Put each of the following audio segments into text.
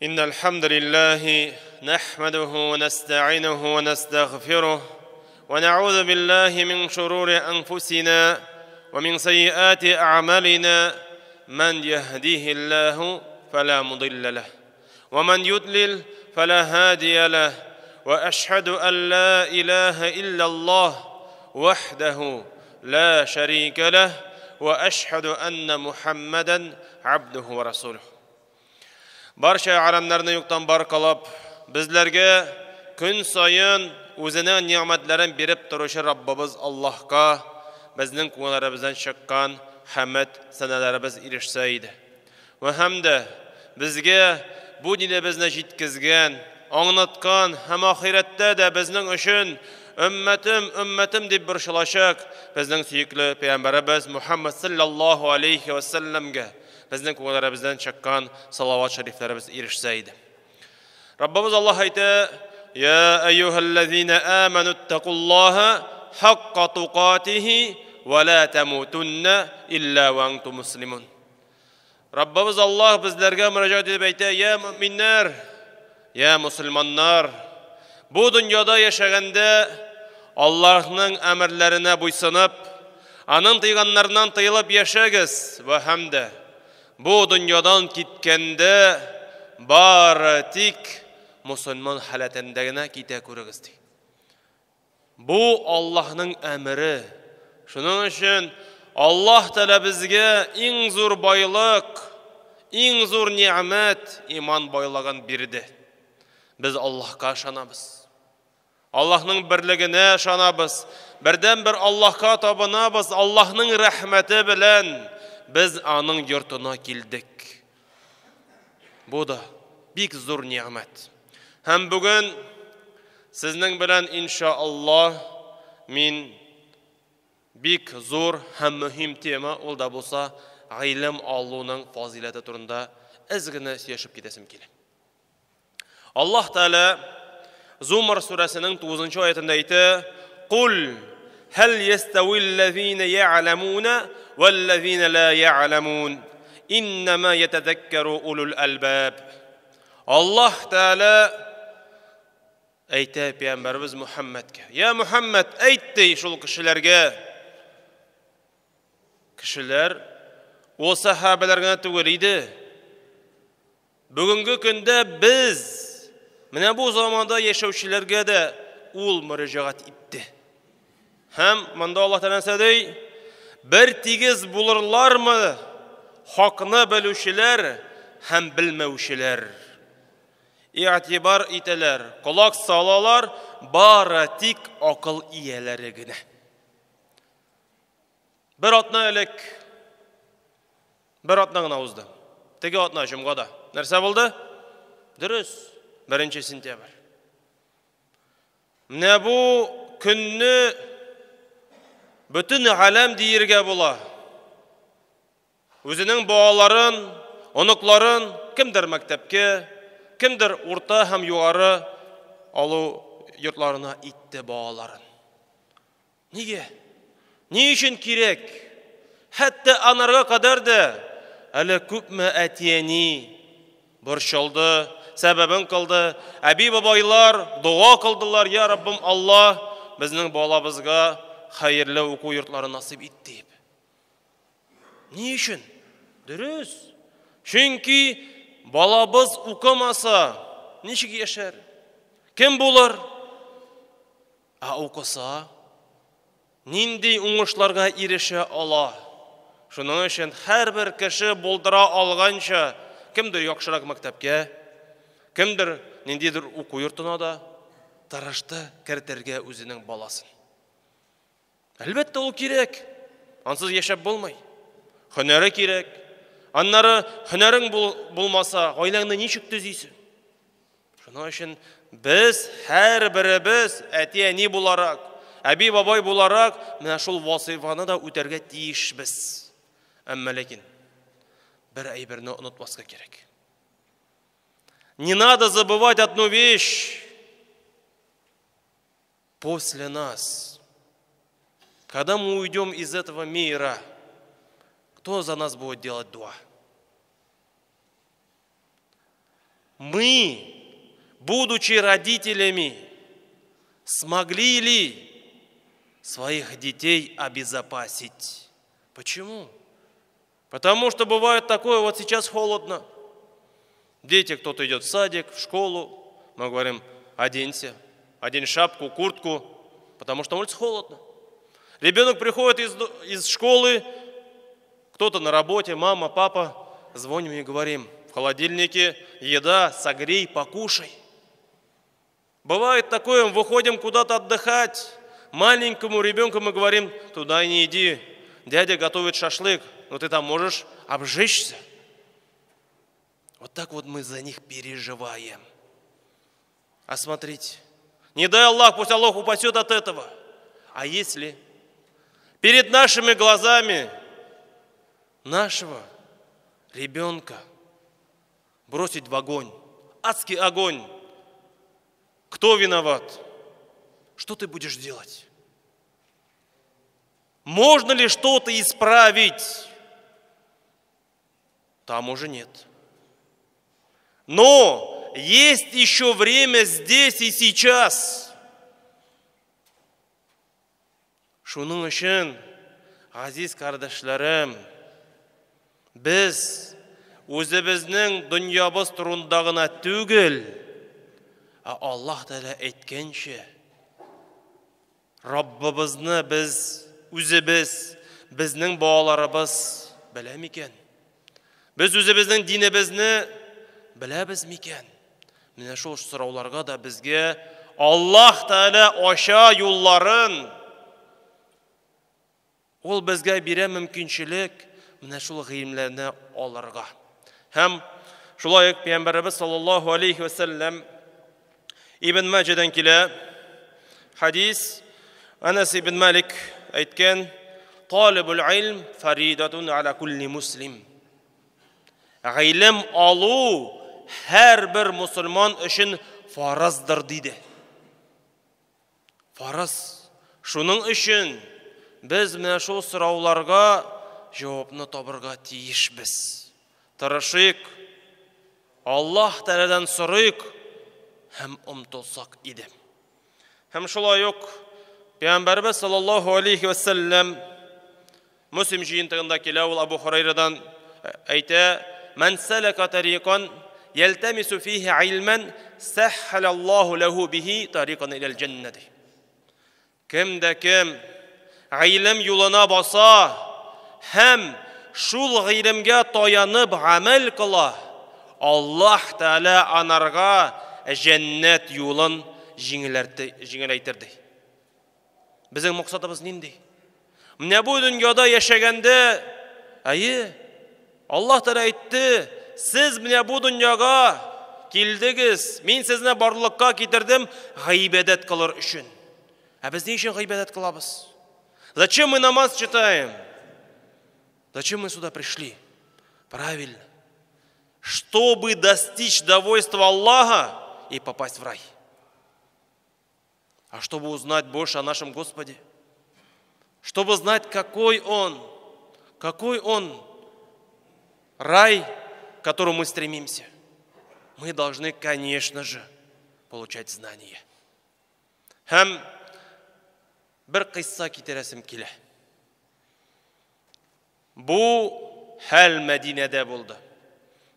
إن الحمد لله نحمده ونستعينه ونستغفره ونعوذ بالله من شرور أنفسنا ومن سيئات أعمالنا من يهديه الله فلا مضل له ومن يضلل فلا هادي له وأشهد أن لا إله إلا الله وحده لا شريك له وأشهد أن محمدا عبده ورسوله. Barcha alamlarni yo'qdan barqalab, bizlarga kun sayin o'zining ne'matlarini berib turuvchi Rabbimiz Allohga bizning ko'nglarimizdan chiqqan hamd sanalarimiz erishsaydi. Va hamda bizga bu dinni bizni yetkazgan, anlatgan, ham oxiratda da bizning uchun ummatim deb bir shilashaq bizning suyukli payg'ambarimiz Muhammad sallallohu alayhi va sallamga bizning ko'nglarimizdan chiqqan salovat shariflarimiz erishsaydi. Rabbimiz Alloh aytdi: "Ya ayyuhallazina amanuttakulloha haqqa tuqatihi va la tamutunna illa va antum muslimun." Rabbimiz Alloh bizlarga murojaat etib aytdi: "Ya mu'minlar, ya musulmonlar, bu dunyoda yashaganda Allohning amrlarini bo'ysunib, aning tiyganlaridan tiyilib yashagiz va hamda bu dunyodan ketganda bari tik musulmon holatindagina keta ko'rigiz." Bu Allohning amri. Shuning uchun Alloh taolo bizga eng zo'r boylik, eng zo'r ne'mat iymon boyligini berdi. Biz Allohga ishonamiz. Allohning birligine ishonamiz. Birdan bir Allohga tobinamiz. Allohning rahmati bilan biz aning yurtuna keldik. Bu da bek zo'r ne'mat. Ham bugun sizning bilan inshaalloh men bek zo'r ham muhim tema olda bo'lsa, ilm oluvning fazilati turunda ozgina yashib ketasim keladi. Alloh taolo Zumar surasining 9-oyatida aytdi: "Qul hal yastawillazina ya'lamuna vallazina la ya'lamun innama yatadhakkaru ulul albab." Alloh taolo aytdi payg'ambarimiz Muhammadga: "Ya Muhammad, aytdi shul kishilarga, kishilar o sahabalarga tug'ildi. Bugungi kunda biz mana bu zamonda yashovchilarga da ul murojaat etdi. Ham manda Alloh taolo aytadi: bir tegiz bo'lurlarmi haqni biluvchilar ham bilmovchilar. I'tibor etalar, quloq solalar, bari tik aql egalarigina." Bir otna elek, bir otnaning avzida. Tegi otna jumg'ada. Narsa bo'ldi? Durus. 1-sentyabr. Ne bu kunni bütün alam deyirge bo'la. O'zining bolalarin, onuqlarin kimdir maktabga, kimdir o'rta ham yuqori olu yurtlarına itti bolalarin. Nega? Ne için kerak? Hatta anarga kadar da hali ko'pmi atiyani borshildi, sababin qildi. Abi babaylar duo qildilar: "Ya Rabbim Alloh bizning bolamizga xayrli o'quv yurtlari nasib et" deb. Ne için? Durus. Chunki bolamiz o'qimasa nechik yashar? Kim bo'lar? O'qisa nindi o'ngishlarga erisha ola. Shuning uchun har bir kishi bo'ldira olgancha, kimdir yaxshiroq maktabga, kimdir nindidir o'quv yurtuna da tarashda kiritirga o'zining bolasin. Albatta u kerak. Ansız yashab bo'lmay. Hunari kerak. Anları hunaring bo'lmasa, oilangni nechuk tuzaysan? Shuning uchun biz har birimiz atiyani bo'larak, abi baboy bo'larak mana shul vazifani da o'targa tiyishmiz. Ammo lekin bir aybirni unutmasga kerak. Не надо забывать одну вещь. После нас, когда мы уйдем из этого мира, кто за нас будет делать дуа? мы, будучи родителями, смогли ли своих детей обезопасить? Почему? Потому что бывает такое, вот сейчас холодно. Дети, кто-то идет в садик, в школу, мы говорим, оденься, одень шапку, куртку, потому что на улице холодно. Ребенок приходит из школы, кто-то на работе, мама, папа, звоним и говорим, в холодильнике еда, согрей, покушай. Бывает такое, мы выходим куда-то отдыхать, маленькому ребенку мы говорим, туда не иди, дядя готовит шашлык, но ты там можешь обжечься. Вот так вот мы за них переживаем. А смотрите, не дай Аллах, пусть Аллах упасет от этого. А если перед нашими глазами нашего ребенка бросить в огонь, адский огонь, кто виноват? Что ты будешь делать? Можно ли что-то исправить? Там уже нет. Но есть еще время здесь и сейчас. Шуның өчен, азиз кардашларым, біз өзіміздің дүниябыз турындагына түгел, Аллах Тәала әйткәнчә, Раббыбызны біз үзебез, безнең балаларыбыз белә микән? Без үзебезнең динебезне беләбез микән? Менә шул сорауларга да безгә Аллах Тәала ача юлларын, ул безгә бирә мөмкинчелек менә шул гыйлемләрне алырга. Һәм шулай ук Пәйгамбәрбез саллаллаһу алейхи ва саллям Ибн Маҗадан килә хадис, Анас ибн Малик әйткән, талибул илм фаридатун аля кулли муслим. Гыйлем алу һәрбер мусульман өчен фараздыр диде. Фараз. Шуның өчен без менә шул сорауларга җавапны табырга тиешбез. Тырышыйк, Аллах Тәаләдән сорыйк һәм омтылсак иде. Һәм шулай ук Пәйгамбәрбез саллаллаһу алейхи ва саллям Муслим җыентыгында килә, ул Абу Хурайрадан әйтә, "Ман салака тарикан ялтамису фиһи илман саххалаллаһу лаху бихи тарикан илал җаннати." Кемдә кем гыйлем юлына баса һәм шул гыйлемгә таянып гамәл кыла, Аллах Тәала анарга җәннәт юлын җиңеләйтер. Безнең максатыбыз нинди? Менә бу дөньяда яшәгәндә, Аллах Тәала әйтте, сез менә бу дөньяга килдегез, мин сезне барлыкка китердем гыйбадәт кылыр өчен. Без ни өчен гыйбадәт кылабыз? Зачем мы намаз читаем? Зачем мы сюда пришли? Правильно. Чтобы достичь довольства Аллаха и попасть в рай. А чтобы узнать больше о нашем Господе, чтобы знать, какой Он рай, к которому мы стремимся, мы должны, конечно же, получать знания. Һәм бер кыйсса китерәсем килә. Бу хәл Мәдинәдә булды.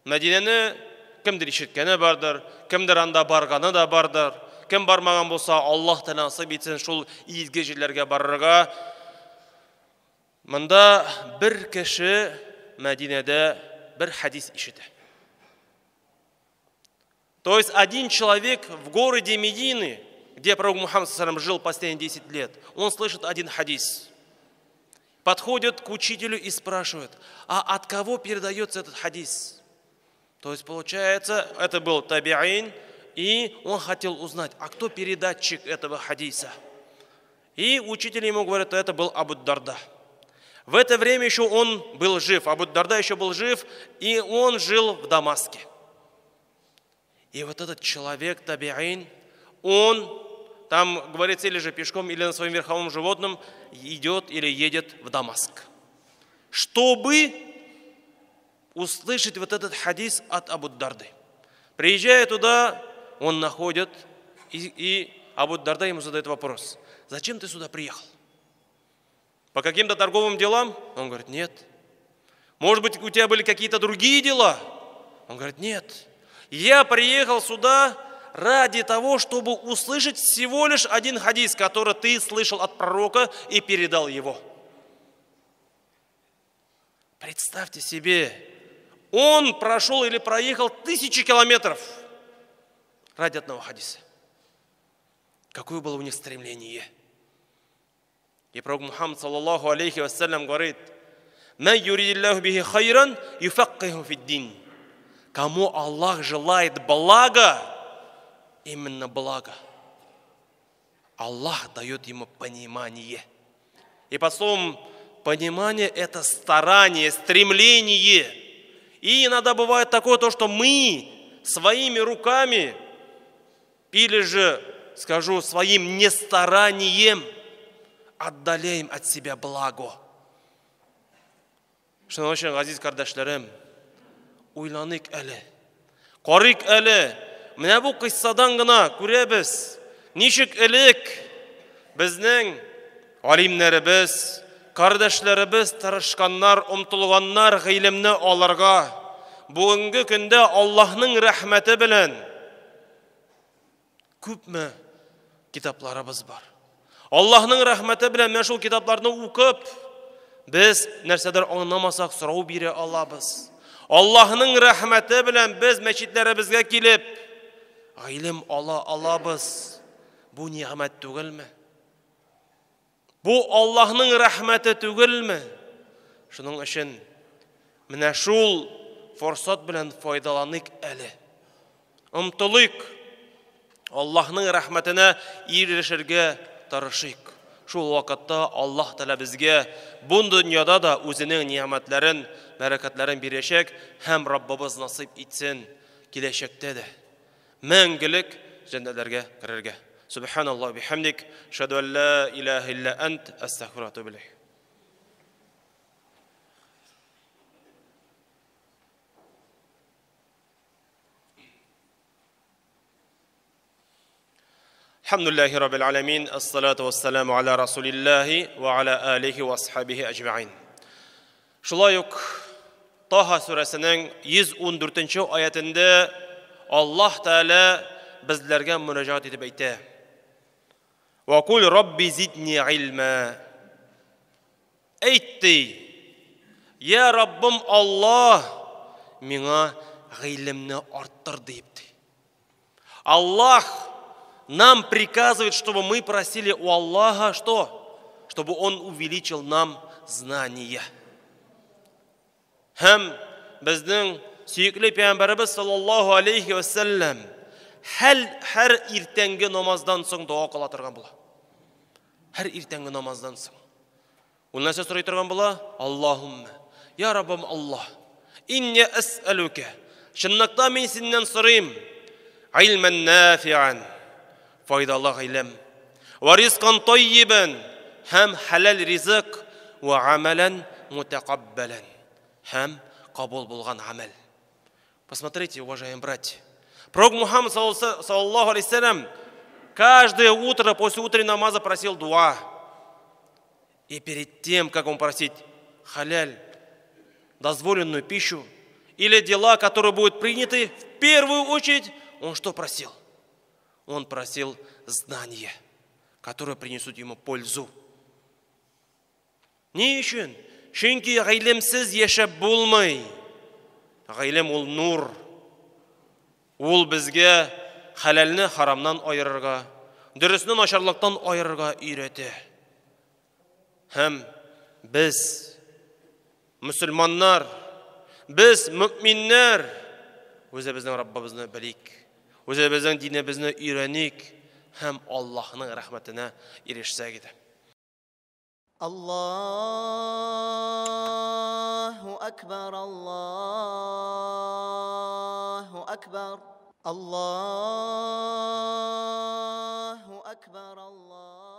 Мәдинәне кемдер ишеткәне бардыр, кемдер анда барганы да бардыр. Кем бармаган булса, Аллах Тәала насыйп итсен шул изге җирләргә барырга. Монда бер кеше Мәдинәдә бер хадис ишетә. То есть один человек в городе Медины, где пророк Мухаммад ﷺ жил последние 10 лет, он слышит один хадис. Подходит к учителю и спрашивает, а от кого передается этот хадис? То есть получается, это был табиин, и он хотел узнать, а кто передатчик этого хадиса? И учитель ему говорит, это был Абу Дарда. В это время еще он был жив, Абу Дарда еще был жив, и он жил в Дамаске. И вот этот человек, табиин, он там, говорится, или же пешком, или на своем верховом животном идет или едет в Дамаск, чтобы услышать вот этот хадис от Абу Дарды. Приезжая туда, он находит, и Абу Дарда ему задает вопрос: зачем ты сюда приехал? По каким-то торговым делам? Он говорит: нет. Может быть, у тебя были какие-то другие дела? Он говорит: нет. Я приехал сюда ради того, чтобы услышать всего лишь один хадис, который ты слышал от пророка и передал его. Представьте себе, он прошел или проехал 1000 километров ради одного хадиса. Какое было у них стремление. И пророк Мухаммад, саллаллаху алейхи вассалям, говорит: «Ман юридиллаху бихи хайран юфаккиху фиддин». Кому Аллах желает блага, именно благо, Аллах дает ему понимание. И под словом понимание — это старание, стремление. И иногда бывает такое, то, что мы своими руками, или же, скажу, своим нестаранием отдаляем от себя благо. Шуның өчен, газиз кардәшләрем, уйланыйк әле, карыйк әле. Менә бу кыйссадан гына күрәбез, ничек элек безнең алимнәребез, кардәшләребез тырышканнар, омтылганнар гыйлемне алырга. Бүгенге көндә Аллаһның рәхмәте белән күпме китапларыбыз бар. Аллаһның рәхмәте белән менә шул китапларны укып, без нәрсәдер аңламасак сорау бирә алабыз. Аллаһның рәхмәте белән без мәчетләребезгә килеп гыйлем ала алабыз. Бу нигъмәт түгелме? Бу Аллаһның рәхмәте түгелме? Шуның өчен менә шул форсат белән файдаланыйк әле. Омтылыйк, Аллаһның рәхмәтенә ирешергә тырышыйк. Шул вакытта Аллаһ Тәгалә безгә бу дөньяда да үзенең ниъмәтләрен, бәрәкәтләрен бирәчәк, һәм Раббыбыз насыйп итсен киләчәктә дә мәңгелек җәннәтләргә керергә. Субханаллаһи бихамдик, шаһаду ан ла илаха илля ант, астагфирука ва атубу илейк. Алхамдулиллахи раббил аламин, ассалату вассаламу аля расулиллахи ва аля алихи ва асхабихи аджмаин. Шулай ук Таха сүрәсенең 114-нче аятында Аллаһ Тәгалә безләргә мөрәҗәгать итеп әйтә: «Ва кул рабби зидни илма». Әйтте: «Я Раббым Аллаһ, миңа гыйлемне арттыр» дип. Аллаһ нам приказывает, чтобы мы просили у Аллаха что? Чтобы Он увеличил нам знания. Һәм безнең сөйкле пәйгамбәрбез саллаллаху алейхи ва саллям һәр иртәнге намаздан соң дуа кыла торган була. Һәр иртәнге намаздан соң. Ул нәрсә сорый торган була? Аллаһумма, я Раббым Аллаһ, инни ас'алука, шуннакта мин синнән сорыйм, илман нафиан, файдалы гыйлем, ва ризкан таййибан, һәм халал ризык, ва амалан мутакаббалан, һәм кабул булган амал. Посмотрите, уважаемые братья. Пророк Мухаммад, саллаллаху алейхи салям, каждое утро после утренней намаза просил дуа. И перед тем, как он просить халяль, дозволенную пищу, или дела, которые будут приняты, в первую очередь, он что просил? Он просил знания, которые принесут ему пользу. Ни өчен? Чөнки гыйлемсез яшәп булмый. Гыйлем ул нур. Ул безгә халалны харамнан айырырга, дөресне начарлыктан айырырга өйрәтә. Һәм без мөселманнар, без мөэминнәр үзебезнең Раббыбызны белик, үзебезнең динебезне өйрәник һәм Аллаһның рәхмәтенә ирешсәк иде. Аллаһу акбар, Аллаһу акбар, Аллаһу акбар, Аллаһ.